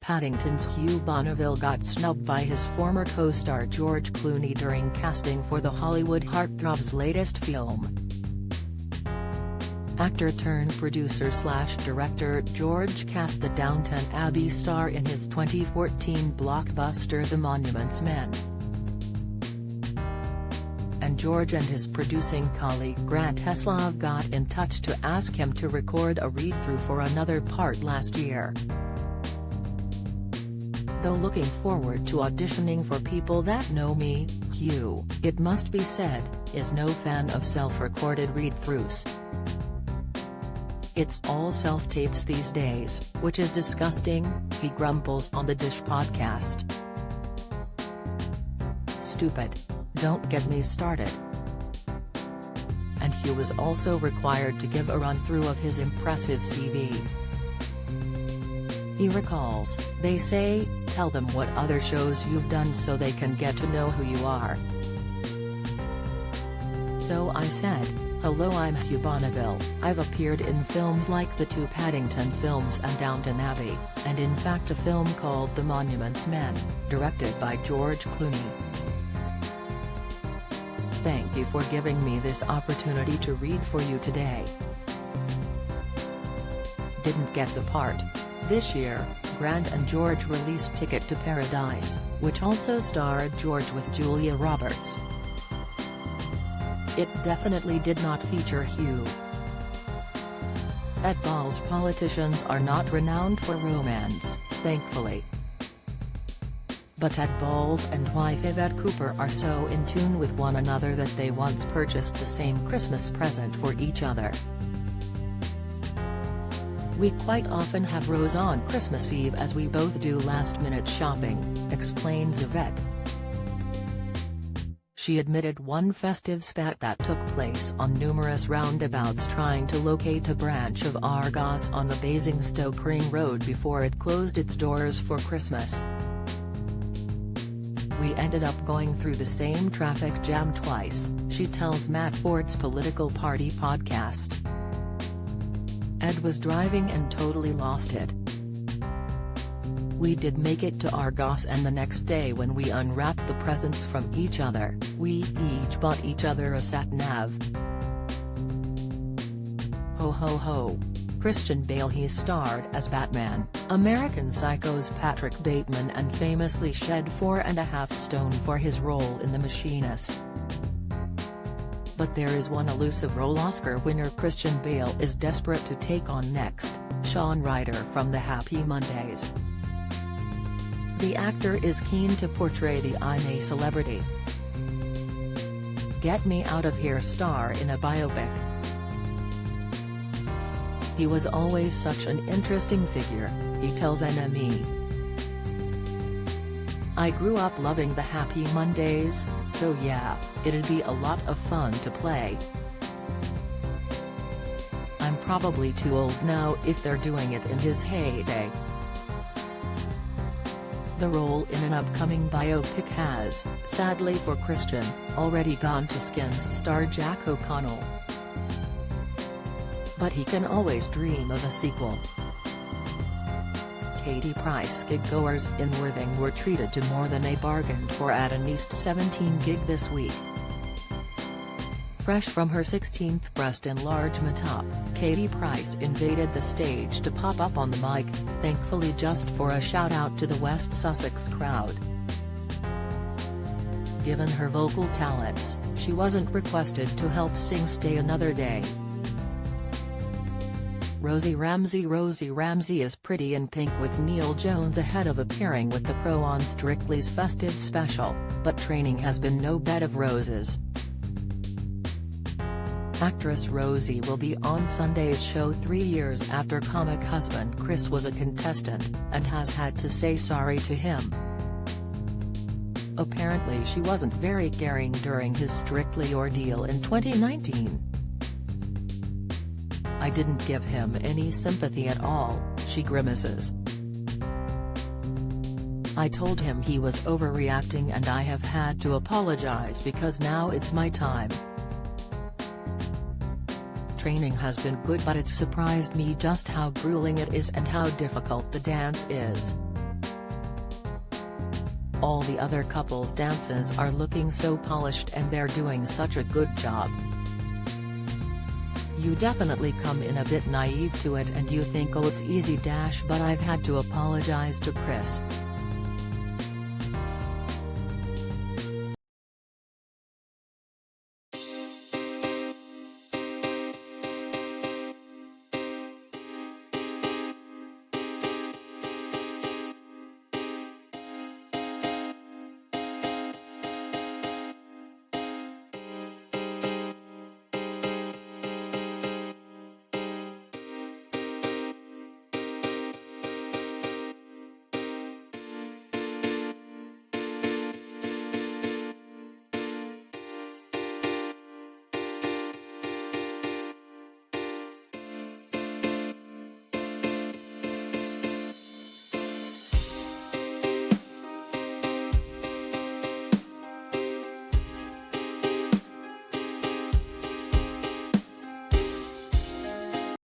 Paddington's Hugh Bonneville got snubbed by his former co-star George Clooney during casting for the Hollywood heartthrob's latest film. Actor-turned-producer-slash-director George cast the Downton Abbey star in his 2014 blockbuster The Monuments Men. And George and his producing colleague Grant Heslov got in touch to ask him to record a read-through for another part last year. Though looking forward to auditioning for People That Know Me, Hugh, it must be said, is no fan of self-recorded read-throughs. "It's all self-tapes these days, which is disgusting," he grumbles on the Dish podcast. "Stupid. Don't get me started." And Hugh was also required to give a run-through of his impressive CV. He recalls, "They say, tell them what other shows you've done so they can get to know who you are. So I said, hello, I'm Hugh Bonneville, I've appeared in films like the two Paddington films and Downton Abbey, and in fact a film called The Monuments Men, directed by George Clooney. Thank you for giving me this opportunity to read for you today. Didn't get the part." This year, Grant and George released Ticket to Paradise, which also starred George with Julia Roberts. It definitely did not feature Hugh. At balls, politicians are not renowned for romance, thankfully. But at balls and wife Yvette Cooper are so in tune with one another that they once purchased the same Christmas present for each other. "We quite often have Rose on Christmas Eve as we both do last-minute shopping," explains Yvette. She admitted one festive spat that took place on numerous roundabouts trying to locate a branch of Argos on the Basingstoke Ring Road before it closed its doors for Christmas. "We ended up going through the same traffic jam twice," she tells Matt Ford's Political Party podcast. "Ed was driving and totally lost it. We did make it to Argos, and the next day when we unwrapped the presents from each other, we each bought each other a sat-nav. Ho ho ho." Christian Bale. He starred as Batman, American Psycho's Patrick Bateman, and famously shed 4.5 stone for his role in The Machinist. But there is one elusive role Oscar winner Christian Bale is desperate to take on next: Sean Ryder from The Happy Mondays. The actor is keen to portray the "I'm a celebrity, get me out of here" star in a biopic. "He was always such an interesting figure," he tells NME. "I grew up loving The Happy Mondays, so yeah, it'd be a lot of fun to play. I'm probably too old now if they're doing it in his heyday." The role in an upcoming biopic has, sadly for Christian, already gone to Skins star Jack O'Connell. But he can always dream of a sequel. Katie Price gig-goers in Worthing were treated to more than they bargained for at an East 17 gig this week. Fresh from her 16th breast enlargement op, Katie Price invaded the stage to pop up on the mic, thankfully just for a shout-out to the West Sussex crowd. Given her vocal talents, she wasn't requested to help sing Stay Another Day. Rosie Ramsey is pretty in pink with Neil Jones ahead of appearing with the Pro on Strictly's festive special, but training has been no bed of roses. Actress Rosie will be on Sunday's show 3 years after comic husband Chris was a contestant, and has had to say sorry to him. Apparently she wasn't very caring during his Strictly ordeal in 2019. "I didn't give him any sympathy at all," she grimaces. "I told him he was overreacting and I have had to apologize because now it's my time. Training has been good, but it's surprised me just how grueling it is and how difficult the dance is. All the other couples' dances are looking so polished and they're doing such a good job. You definitely come in a bit naive to it and you think, oh, it's easy. But I've had to apologize to Chris.